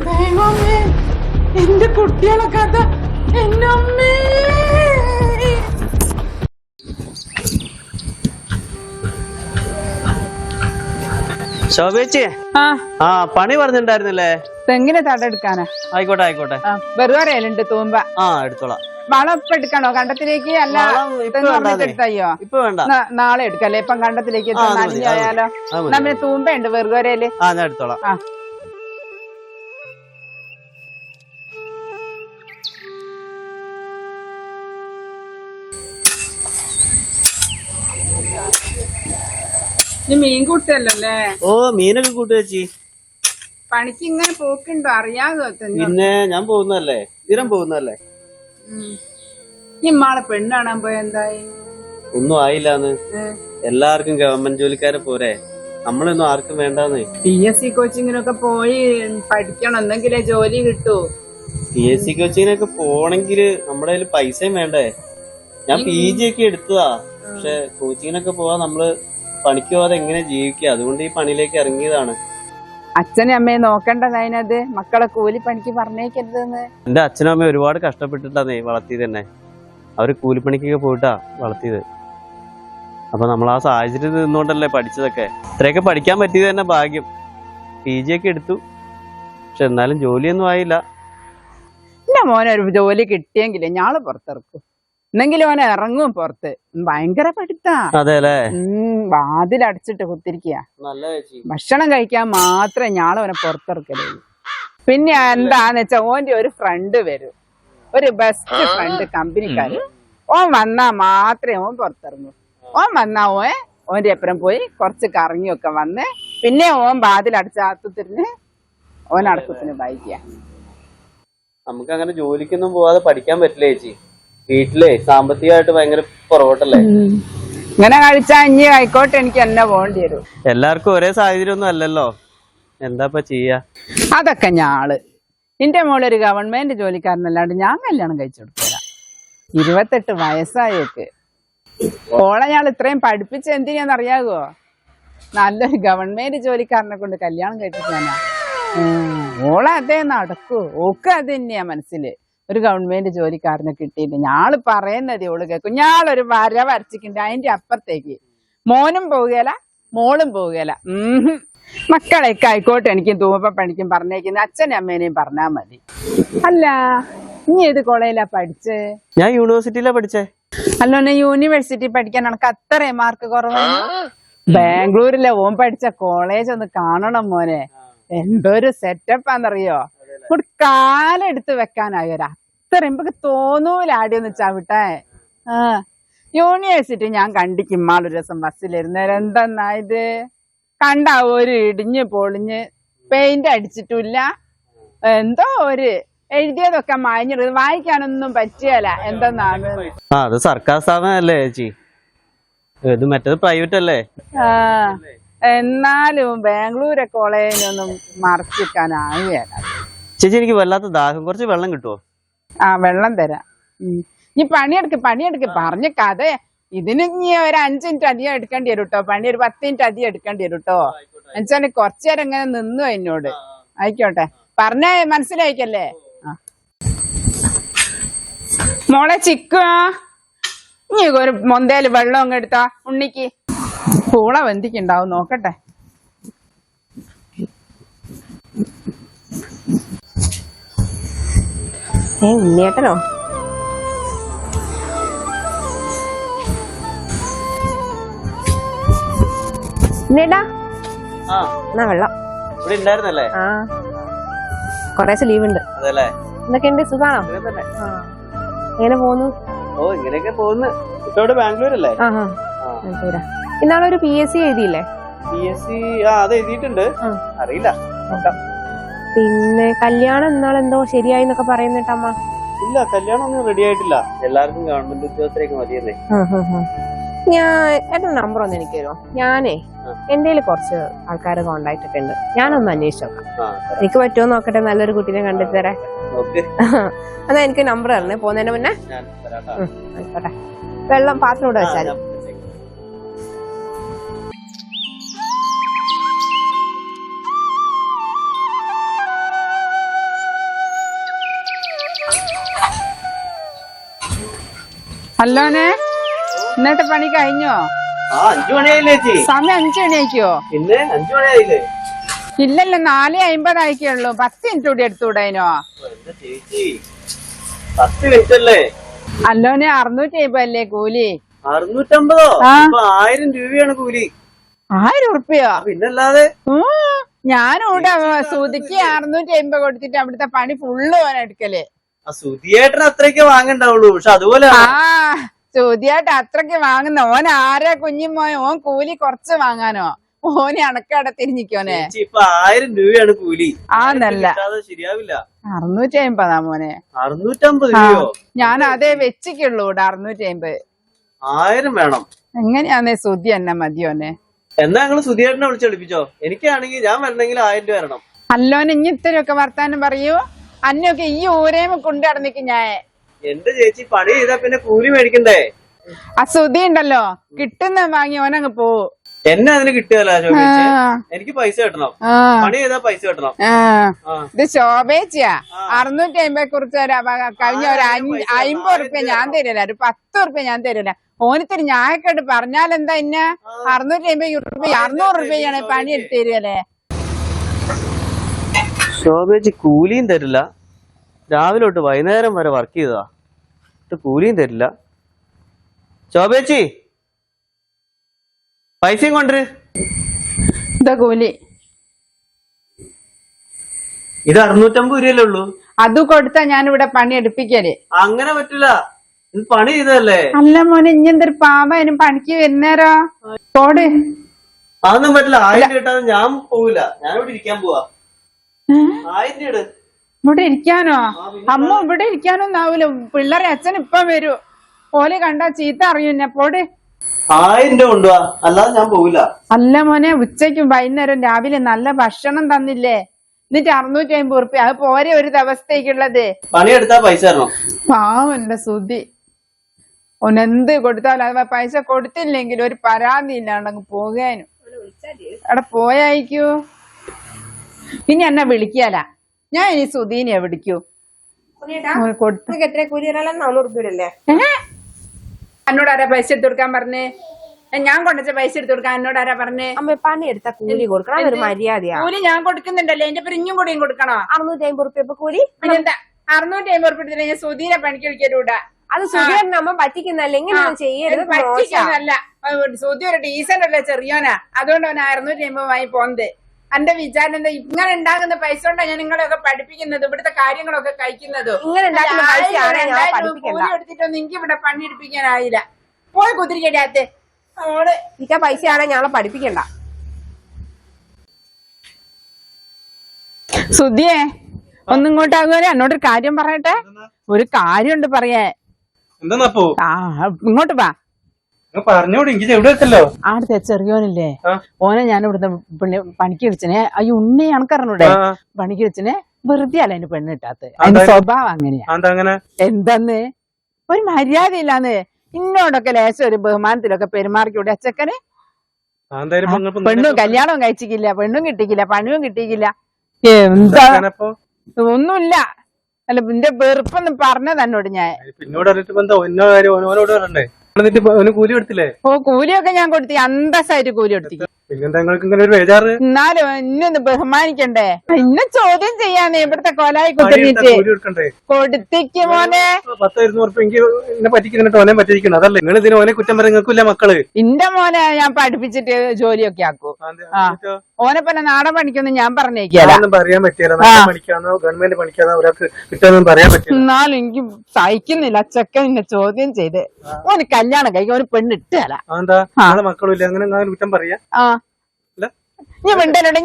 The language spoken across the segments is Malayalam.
ദൈവമേ, എന്റെ കുട്ടികളെ കഥ എന്നമ്മേ. ശോഭേച്ചി, പണി പറഞ്ഞിട്ടുണ്ടായിരുന്നില്ലേ? തെങ്ങിനെ തടെടുക്കാനാ? ആയിക്കോട്ടെ ആയിക്കോട്ടെ. വെറുതെ തൂമ്പ. എടുത്തോളാം. വളം ഇപ്പൊ എടുക്കണോ കണ്ടത്തിലേക്ക്? അല്ല എടുത്തയ്യോ? ഇപ്പൊ വേണ്ട, നാളെ എടുക്കല്ലേ? ഇപ്പം കണ്ടത്തിലേക്ക് നനഞ്ഞായാലോ? നമ്മെ തൂമ്പയുണ്ട് വെറുകോരയില്. ഞാൻ എടുത്തോളാം. മീൻ കൂട്ടല്ലേ? ഓ, മീനൊക്കെ കൂട്ടി ചേച്ചി. പണിക്ക് ഇങ്ങനെ പോക്കുണ്ടോ? അറിയാതോ? പിന്നെ ഞാൻ പോകുന്നല്ലേ, സ്ഥിരം പോകുന്നല്ലേ. ഇമ്മാളെ പെണ്ണ് കാണാൻ പോയ എന്തായി? ഒന്നും ആയില്ലാന്ന്. എല്ലാവർക്കും ഗവൺമെന്റ് ജോലിക്കാരെ പോരെ, നമ്മളൊന്നും ആർക്കും വേണ്ടാന്ന്. PSC കോച്ചിങ്ങിനൊക്കെ പോയി പഠിക്കണം, എന്തെങ്കിലേ ജോലി കിട്ടൂ. PSC കോച്ചിങ്ങിനൊക്കെ പോണെങ്കില് നമ്മുടെ കയ്യിൽ പൈസയും വേണ്ടേ? ഞാൻ PG ഒക്കെ എടുത്തതാ, പക്ഷെ കോച്ചിങ്ങിനൊക്കെ പോവാൻ നമ്മള് പണിക്ക് പോവാതെ എങ്ങനെ ജീവിക്കുക? അതുകൊണ്ട് ഈ പണിയിലേക്ക് ഇറങ്ങിയതാണ്. അച്ഛനും അമ്മയെ നോക്കണ്ടത് അതിനത്? മക്കളെ കൂലിപ്പണിക്ക് പറഞ്ഞേക്കരുതെന്ന്. എന്റെ അച്ഛനും അമ്മയും ഒരുപാട് കഷ്ടപ്പെട്ടിട്ടാന്നേ വളർത്തിയത് തന്നെ. അവര് കൂലിപ്പണിക്കൊക്കെ പോയിട്ടാ വളർത്തിയത്. അപ്പൊ നമ്മൾ ആ സാഹചര്യത്തിൽ നിന്നുകൊണ്ടല്ലേ പഠിച്ചതൊക്കെ. ഇത്രയൊക്കെ പഠിക്കാൻ പറ്റിയത് തന്നെ ഭാഗ്യം. PG ഒക്കെ എടുത്തു, പക്ഷെ എന്നാലും ജോലിയൊന്നും ആയില്ല. എന്റെ മോനെ ഒരു ജോലി കിട്ടിയെങ്കിലേ ഞാള് പുറത്തിറക്കും, എന്നെങ്കിലും ഓനെ ഇറങ്ങും പുറത്ത്. ഭയങ്കര പഠിത്താ. അതെല്ലേ? വാതിലടച്ചിട്ട് കുത്തിരിക്കുക. ഭക്ഷണം കഴിക്കാൻ മാത്രമേ ഞാള് ഓനെ പുറത്തിറക്കലേ. പിന്നെ എന്താന്ന് വെച്ചാ ഓന്റെ ഒരു ഫ്രണ്ട് വരും, ഒരു ബെസ്റ്റ് ഫ്രണ്ട്, കമ്പനിക്കാര്. ഓൻ വന്നാ മാത്രമേ ഓൻ പുറത്തിറങ്ങൂ. ഓൻ വന്നാ ഓന്റെ അപ്പുറം പോയി കുറച്ച് കറങ്ങിയൊക്കെ വന്ന് പിന്നെ ഓൻ വാതിലടച്ച തിരിഞ്ഞ് ഓൻ അടക്കത്തിന് വായിക്കുക. നമുക്ക് അങ്ങനെ ജോലിക്കൊന്നും പോവാതെ പഠിക്കാൻ പറ്റില്ല ചേച്ചി. വീട്ടിലെ സാമ്പത്തികമായിട്ട് ഭയങ്കര പുറകോട്ടല്ലേ. ഇങ്ങനെ കഴിച്ചാ ഇനി ആയിക്കോട്ടെ, എനിക്ക് എന്നെ പോകേണ്ടി വരും. എല്ലാവർക്കും ഒരേ സാഹചര്യം ഒന്നും അല്ലല്ലോ, എന്താ ചെയ്യാ? അതൊക്കെ ഞാള് എന്റെ മോളൊരു ഗവൺമെന്റ് ജോലിക്കാരനല്ലാണ്ട് ഞാൻ കല്യാണം കഴിച്ചു കൊടുക്കില്ല. 28 വയസ്സായേക്ക്. ഓളെ ഞാൻ ഇത്രയും പഠിപ്പിച്ച എന്തിനാന്നറിയാവോ? നല്ലൊരു ഗവൺമെന്റ് ജോലിക്കാരനെ കൊണ്ട് കല്യാണം കഴിപ്പിക്കാനാ. ഓളെ അതേ നടക്കൂ. ഓക്ക് അത് തന്നെയാ മനസ്സില്. ഒരു ഗവൺമെന്റ് ജോലിക്കാരനെ കിട്ടിയിട്ട് ഞാള് പറയുന്നത് ഓള് കേൾക്കും. ഞാളൊരു വര വരച്ചിട്ടുണ്ട്, അതിന്റെ അപ്പുറത്തേക്ക് മോനും പോവുകയില്ല മോളും പോവുകയില്ല. മക്കളെയൊക്കെ ആയിക്കോട്ടെ, എനിക്കും തൂമ്പ പണിക്കും പറഞ്ഞേക്കുന്ന അച്ഛനും അമ്മേനെയും പറഞ്ഞാ മതി. അല്ല, നീ ഏത് കോളേജിലാ പഠിച്ചേ? ഞാൻ യൂണിവേഴ്സിറ്റിയിലാ പഠിച്ചേ. അല്ലോന്നെ യൂണിവേഴ്സിറ്റി പഠിക്കാൻ എനിക്ക് അത്രയും മാർക്ക് കുറവാണ്. ബാംഗ്ലൂരിലെ ഓൻ പഠിച്ച കോളേജ് ഒന്ന് കാണണം മോനെ. എന്തൊരു സെറ്റപ്പാന്നറിയോ? കാലെടുത്ത് വെക്കാനായോരാ. അത്രയും നമുക്ക് തോന്നൂല ആടിയൊന്ന് ചവിട്ടെ. യൂണിവേഴ്സിറ്റി ഞാൻ കണ്ടിക്കും മാളൊരു ദിവസം ബസ്സിലിരുന്നേരം. എന്തെന്നാ ഇത് കണ്ടാ? ഒരു ഇടിഞ്ഞ് പൊളിഞ്ഞ് പെയിന്റ് അടിച്ചിട്ടില്ല, എന്തോ ഒരു എഴുതിയതൊക്കെ മാഞ്ഞിട്ട് വായിക്കാനൊന്നും പറ്റിയല്ല. എന്തെന്നാണ്? അത് സർക്കാർ സ്ഥാപനല്ലേ ചേച്ചി, ഇത് മറ്റേത് പ്രൈവറ്റ് അല്ലേ. എന്നാലും ബാംഗ്ലൂരെ കോളേജിനൊന്നും മറച്ചിക്കാനാവുകയല്ല. ചേച്ചി, എനിക്ക് വല്ലാത്ത ദാഹം, കുറച്ച് വെള്ളം കിട്ടുമോ? വെള്ളം തരാം. നീ പണിയെടുക്ക് പറഞ്ഞ കഥ. ഇതിന് നീ ഒരു 5 മിനിറ്റ് അധികം എടുക്കേണ്ടി വരും കേട്ടോ. പണി ഒരു 10 മിനിറ്റ് അധികം എടുക്കേണ്ടി വരും കേട്ടോ. എന്നുവെച്ചാൽ കുറച്ചു നേരം ഇങ്ങനെ നിന്നു എന്നോട്. ആയിക്കോട്ടെ, പറഞ്ഞ മനസ്സിലായിക്കല്ലേ? മോളെ ചിക്കു, നീ ഒരു മൊന്തേല് വെള്ളം അങ്ങ് എടുത്താ ഉണ്ണിക്ക്. പൂള വെന്തിക്കുണ്ടാവും, നോക്കട്ടെ. ഉണ്ണിയേട്ടനോ? ഉണ്ണിയേട്ടാ, എന്നാ വെള്ളം. ഇവിടെ ഉണ്ടായിരുന്നല്ലേ? കൊറേശ്ശെ ലീവ് ഉണ്ട്. അതെല്ലേ? എന്തൊക്കെയുണ്ട്, സുഖാണോ? എങ്ങനെ പോന്നു? ഓ, ഇങ്ങനെയൊക്കെ പോകുന്നു. ഇപ്പൊ ബാംഗ്ലൂരല്ലേ? ഇന്നാളൊരു PSC എഴുതിയില്ലേ? PSC അത് എഴുതിയിട്ടുണ്ട്, അറിയില്ല. പിന്നെ കല്യാണം എന്നാളെന്തോ ശരിയായിന്നൊക്കെ പറയുന്നിട്ടമ്മ. ഇല്ല, കല്യാണം ഒന്നും റെഡി ആയിട്ടില്ല. എല്ലാവർക്കും ഗവൺമെന്റ് ഉദ്യോഗസ്ഥരേക്ക് മതിയല്ലേ. ഞാൻ എന്റെ നമ്പർ ഒന്ന് എനിക്ക് തരുമോ? ഞാനേ എന്റെ കുറച്ച് ആൾക്കാരെ കോണ്ടാക്ട് ഒക്കെ ഉണ്ട്, ഞാനൊന്ന് അന്വേഷിച്ചു നോക്കാം. എനിക്ക് പറ്റുമോ നോക്കട്ടെ, നല്ലൊരു കുട്ടീനെ കണ്ടെത്തി തരാൻ. എന്നാ എനിക്ക് നമ്പർ തരണേ പോകുന്നതിന് മുന്നേ. ആയിക്കോട്ടെ, വെള്ളം പാത്രം ഇവിടെ വെച്ചാലും. അല്ലോനെ ഇന്നത്തെ പണി കഴിഞ്ഞോ? 5 മണിയായില്ലേ ചേച്ചി? സമയം 5 മണിയായിക്കോ? പിന്നെ 5 മണിയായില്ലേ? ഇല്ലല്ലോ 4:50 ആയിക്കുള്ളൂ. 10 മിനിറ്റ് കൂടി എടുത്തുകൂടായിനോ? എന്റെ ചേച്ചി 10 മിനിറ്റ് അല്ലേ? അല്ലോനെ 650 അല്ലേ കൂലി? 650? ആ. 1000 രൂപയാണ് കൂലി. 1000 ഉറുപ്പ്യോ? പിന്നല്ലാതെ. ഞാനിവിടെ സുതിക്ക് 650 കൊടുത്തിട്ട് അവിടുത്തെ പണി ഫുള്ള് ഓൻ എടുക്കല്. ആ സുധിയേട്ടന് അത്രയൊക്കെ വാങ്ങണ്ടാവുള്ളൂ. പക്ഷെ അതുപോലെ ആ സുതിയായിട്ട് അത്രക്ക് വാങ്ങുന്ന ഓൻ ആരാ കുഞ്ഞുമോൻ? ഓൻ കൂലി കുറച്ച് വാങ്ങാനോ? ഓന് അണക്കട തിരിഞ്ഞിക്കോനെ. ഇപ്പൊ 1000 രൂപയാണ് കൂലി. ആന്നല്ല ശരിയാവില്ല. 650 മോനെ. 650 രൂപയോ? ഞാൻ അതേ വെച്ചിക്കുള്ളൂ ഇവിടെ 650. 1000 വേണം. എങ്ങനെയാന്നേ സുതി എന്നെ മതിയോനെ? എന്നാ ഞങ്ങള് സുധിയേട്ടനെ വിളിച്ചെടുപ്പിച്ചോ. എനിക്കാണെങ്കിൽ ഞാൻ വരണമെങ്കിൽ 1000 രൂപ വരണം. അല്ലോനെ ഇനി ഇത്രയൊക്കെ വർത്താനം പറയൂ. അന്നൊക്കെ ഈ ഊരേമ കൊണ്ടു നടന്നിക്ക് ഞാൻ. എന്റെ ചേച്ചി പണി ചെയ്താ പിന്നെ കൂലി മേടിക്കണ്ടേ? ആ സുതി ഉണ്ടല്ലോ കിട്ടുന്ന വാങ്ങി ഓനങ്ങ് പോവും. എന്നെ അതിന് കിട്ടുകയല്ല ചോദിച്ചേ. എനിക്ക് പൈസ കിട്ടണം. പണി ചെയ്താ പൈസ കിട്ടണം. ഇത് ശോഭേച്ചിയാ 650 കുറിച്ച് കഴിഞ്ഞ ഒരു 50 ഉറുപ്പ്യ ഞാൻ തരില്ല, ഒരു 10 ഉറുപ്പ്യ ഞാൻ തരില്ല. ഓനിത്തിരി ഞായക്കായിട്ട് പറഞ്ഞാലെന്താ ഇന്ന 650 ഉറുപ്പ്യ 600 ഉറുപ്പ്യാണ് പണി എടുത്ത് തരുവല്ലേ. ശോഭേച്ചി കൂലിയും തരില്ല. രാവിലെ തൊട്ട് വൈകുന്നേരം വരെ വർക്ക് ചെയ്തതാ. കൂലിയും തരില്ല. ശോഭേച്ചി പൈസയും കൊണ്ടുവര്. ഇതാ കൂലി. ഇത് 650 രൂപയല്ലേ ഉള്ളൂ. അത് കൊടുത്താ ഞാനിവിടെ പണി എടുപ്പിക്കല്. അങ്ങനെ പറ്റില്ല. ഇത് പണി ചെയ്തതല്ലേ? അല്ല മോനെ ഇനി എന്തൊരു പാവനും പണിക്ക് വരുന്നേരോ പോട്. അതൊന്നും പറ്റില്ല. 1000 കിട്ടാതെ ഞാൻ പോവില്ല. ഞാനിവിടെ ഇരിക്കാൻ പോവാ. 1000 ഇട്. ഇവിടെ ഇരിക്കാനോ? അമ്മ ഇവിടെ ഇരിക്കാനൊന്നും ആവൂല. പിള്ളേരെ അച്ഛൻ ഇപ്പൊ വരൂ. ഓല് കണ്ടാ ചീത്ത അറിയുന്നെ. പോട്. 1000 രൂപ കൊണ്ടുപോവാ, അല്ലാതെ ഞാൻ പോവില്ല. അല്ല മോനെ ഉച്ചയ്ക്കും വൈകുന്നേരം രാവിലെ നല്ല ഭക്ഷണം തന്നില്ലേ? എന്നിട്ട് 650 ഉറുപ്പ്യ അത് പോരെ ഒരു ദിവസത്തേക്കുള്ളത്? പണിയെടുത്താ പൈസ തരണം. പാവന്റെ സുതി. ഓനെന്ത് കൊടുത്താലും അത് പൈസ കൊടുത്തില്ലെങ്കിൽ ഒരു പരാതി ഇല്ലാണ്ടങ്ങ് പോകാനും. അവിടെ പോയായിക്കൂ. ഇനി എന്നെ വിളിക്കാല. ഞാൻ ഇനി സുധീനെ വിളിക്കൂ. എത്ര കൂലി 400 ഉറുപ്പ്യല്ലേ? എന്നോട് ആരാ പൈസ എടുത്തു കൊടുക്കാൻ പറഞ്ഞേ? ഞാൻ കൊണ്ടുവച്ച പൈസ എടുത്തു കൊടുക്കാൻ എന്നോട് ആരാ പറഞ്ഞേ? അമ്മ പണി എടുത്ത കൂലി കൊടുക്കണം, അതൊരു മര്യാദയാ. കൂലി ഞാൻ കൊടുക്കുന്നുണ്ടല്ലേ, എന്റെ പേര് ഇഞ്ഞും കൂടിയും കൊടുക്കണോ? 650 ഉറുപ്പ്യ കൂലി. പിന്നെന്താ 650 ഉറുപ്പ്യ എടുത്തില്ല ഞാൻ സുധീനെ പണിക്ക് വിളിക്കലൂടാ. അത് സുധീരൻ അമ്മ പറ്റിക്കുന്നല്ല, ഇങ്ങനെ ചെയ്യരുത്. പറ്റിക്കാനല്ല. സുധി ഒരു ഡീസന്റ് അല്ലേ, ചെറിയോനാ. അതുകൊണ്ട് അവൻ 650 വാങ്ങി പോന്നത്. എന്റെ വിചാരം എന്താ, ഇങ്ങനെ ഉണ്ടാകുന്ന പൈസ കൊണ്ടാ ഞാൻ നിങ്ങളെയൊക്കെ പഠിപ്പിക്കുന്നത്, ഇവിടുത്തെ കാര്യങ്ങളൊക്കെ കഴിക്കുന്നതും. ഇങ്ങനെ ഉണ്ടാക്കുന്ന പൈസയാണ് ഞാൻ പഠിപ്പിക്കണ്ട. കൂലി എടുത്തിട്ടൊന്നും എനിക്ക് ഇവിടെ പണിയെടുപ്പിക്കാനായില്ല. പോയി കുതിരിക്കടിയാത്തെ ഓള് ഇക്ക പൈസയാണ് ഞങ്ങളെ പഠിപ്പിക്കണ്ട. സുധിയെ ഒന്നും ഇങ്ങോട്ടാകുമോ? എന്നോടൊരു കാര്യം പറയട്ടെ. ഒരു കാര്യമുണ്ട് പറയാ. എന്താപ്പോ? ഇങ്ങോട്ട് വാ. പറഞ്ഞോട് എനിക്ക് എവിടെ എത്തല്ലോ. ആടത്തെ ചെറിയോനില്ലേ, ഓനെ ഞാൻ ഇവിടുന്ന് പണിക്ക് വിളിച്ചനെ. അയ്യോ ഉണ്ണി അണക്കറിഞ്ഞൂടെ പണിക്ക് വിളിച്ചനെ. വെറുതെ അല്ല അതിന് പെണ്ണ് കിട്ടാത്ത. അതിന്റെ സ്വഭാവം അങ്ങനെയാ. എന്താന്ന് ഒരു മര്യാദ ഇല്ലാന്ന്. ഇന്നോടൊക്കെ ലേശം ഒരു ബഹുമാനത്തിലൊക്കെ പെരുമാറിക്കൂടെ അച്ചക്കന്? പെണ്ണും കല്യാണവും കഴിച്ചിക്കില്ല, പെണ്ണും കിട്ടിക്കില്ല, പണിയും കിട്ടിക്കില്ല. എന്താ ഒന്നുമില്ല. അല്ല നിന്റെ വെറുപ്പൊന്നും പറഞ്ഞത് എന്നോട് ഞാൻ. കൂലി കൊടുത്തില്ലേ? ഓ കൂലിയൊക്കെ ഞാൻ കൊടുത്തി, അന്തസ്സായിട്ട് കൂലി കൊടുത്തി. എന്നാലും ഇന്നൊന്ന് ബഹുമാനിക്കണ്ടേ? ഇന്നെ ചോദ്യം ചെയ്യാന്നേ ഇവിടുത്തെ കൊലായി കുത്തിരിച്ച് കൊടുത്തിക്ക് മോനെ. 10-200 പറ്റിക്കുന്നുണ്ട്. ഓനെ പറ്റിയിരിക്കണം. അതല്ലേ നിങ്ങൾ ഇതിന് ഓനെ കുറ്റം പറയുന്നില്ല മക്കള്. ഇന്റെ മോനെ ഞാൻ പഠിപ്പിച്ചിട്ട് ജോലിയൊക്കെ ആക്കൂ. ഓനെ പിന്നെ നാടൻ പണിക്കൊന്നും ഞാൻ പറഞ്ഞേക്കാനും പറയാൻ പറ്റില്ല. പണിക്കാന്നോ ഗവൺമെന്റ് പണിക്കാന്നോ ഒരാൾക്ക് കിട്ടാനൊന്നും പറയാൻ പറ്റില്ല. എന്നാലും എനിക്ക് സഹിക്കുന്നില്ല. ചെക്കൻ എന്നെ ചോദ്യം ചെയ്ത് ഓന് കല്യാണം കഴിക്കാൻ ഒരു പെണ്ണ് ഇട്ടല്ല. മക്കളും ഇല്ല, അങ്ങനെ കുറ്റം പറയാ. ഞാൻ മിണ്ടലോടെ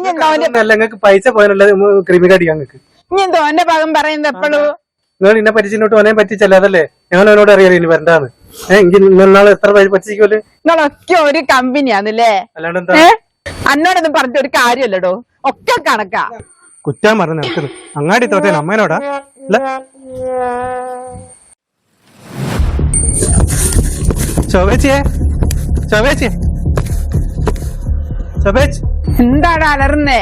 നിങ്ങൾക്ക് പൈസ പോയാലുള്ള ക്രിമിനടിയാ. നിങ്ങൾക്ക് ഇനി എന്തോ എന്റെ ഭാഗം പറയുന്നത് എപ്പോഴും നിങ്ങൾ ഇന്നെ പറ്റിച്ചിട്ട് ഓനെ പറ്റിച്ചല്ല. അതല്ലേ ഞങ്ങൾ അവനോട് അറിയാലോ ഇനി വരണ്ടാന്ന്. എനിക്ക് നാളെ എത്ര പറ്റിച്ചില്ലേ? നിങ്ങളൊക്കെ ഒരു കമ്പനിയാന്നല്ലേ? അല്ലാണ്ട് എന്താ അന്നോടൊന്നും പറഞ്ഞ ഒരു കാര്യമല്ലടോ, ഒക്കെ കണക്കാ. കുറ്റാൻ പറഞ്ഞ് നടക്കുന്നത് അങ്ങാടി തോറ്റേ അമ്മേനോടാ. എന്താടാ അലർന്നേ?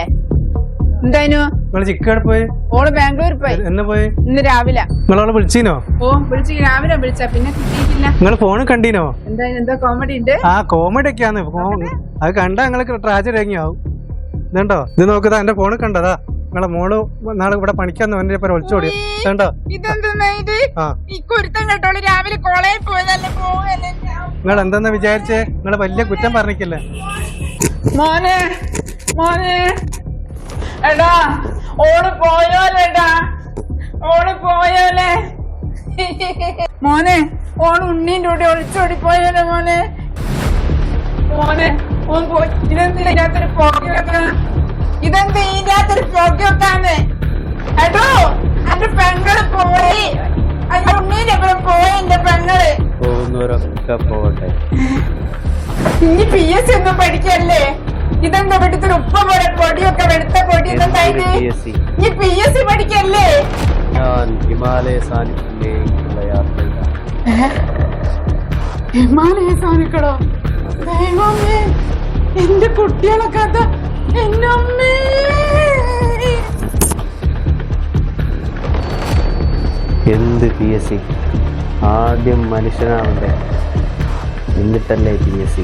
എന്തായിനു? നിങ്ങള് ചിക്കടെ പോയി ഓള് ബാംഗ്ലൂർ പോയി. എന്ന് പോയി? ഇന്ന് രാവിലെ. നിങ്ങളോളെ വിളിച്ചീനോ? ഓ വിളിച്ചു, രാവിലെ വിളിച്ച, പിന്നെ കിട്ടിയിട്ടില്ല. നിങ്ങൾ ഫോണ് കണ്ടീനോ? എന്തായാലും എന്താ കോമഡി ഉണ്ട്? ആ കോമഡി ഒക്കെയാന്ന്. അത് കണ്ടാ നിങ്ങൾക്ക് ട്രാജഡി ഇറങ്ങിയാവും. ഇതുണ്ടോ, ഇത് നോക്കുക, എന്റെ ഫോണ് കണ്ടതാ. നിങ്ങളെ മോള് നാളെ ഇവിടെ പണിക്കാന്ന് അവന്റെ പേര് ഒളിച്ചോടി കണ്ടോ? രാവിലെ കോളേജിൽ പോയതല്ലേ. നിങ്ങൾ എന്താ വിചാരിച്ചേ? നിങ്ങള് വലിയ കുറ്റം പറഞ്ഞിക്കല്ലേ? മോനെ മോനെ, എടാ ഓള് പോയോലേടാ, ഓള് പോയോലെ മോനെ. ഓള് ഉണ്ണീന്റെ കൂടെ ഒളിച്ചോടി പോയോലെ മോനെ. മോനെ ഓൻ പോയി. ഇതെന്തിനാ ഇതിനകത്തൊരു പോക്കി വെക്കാൻ? ഇതെന്ത് ഇതിനകത്തൊരു പോക്കി വെക്കാന്ന്? എടോ എന്റെ പെങ്ങള് പോയി. അയ്യോ ഉണ്ണീന്റെ എപ്പോഴും പോയി എന്റെ പെങ്ങള്. പോകുന്നവരൊക്കെ പോകട്ടെ. ഇനി PSC ഒന്നും പഠിക്കല്ലേ? ഇതെന്താ വെടുത്തൊരു ഉപ്പ പോലെ പൊടിയൊക്കെ വെടുത്ത പൊടി എന്തായിട്ട് ഈ PSC പഠിക്കല്ലേ? ഞാൻ ഹിമാലയ സാനിപ്പിലേക്കുള്ള യാത്രയിലാണ്. ഹിമാലയ സാനിക്കടോ? ദൈവമേ, എന്റെ കുട്ടികളെ കഥ. എന്റെ അമ്മേ. എന്ത് PSC? ആദ്യം മനുഷ്യനാവണ്ടേ, എന്നിട്ടല്ലേ PSC.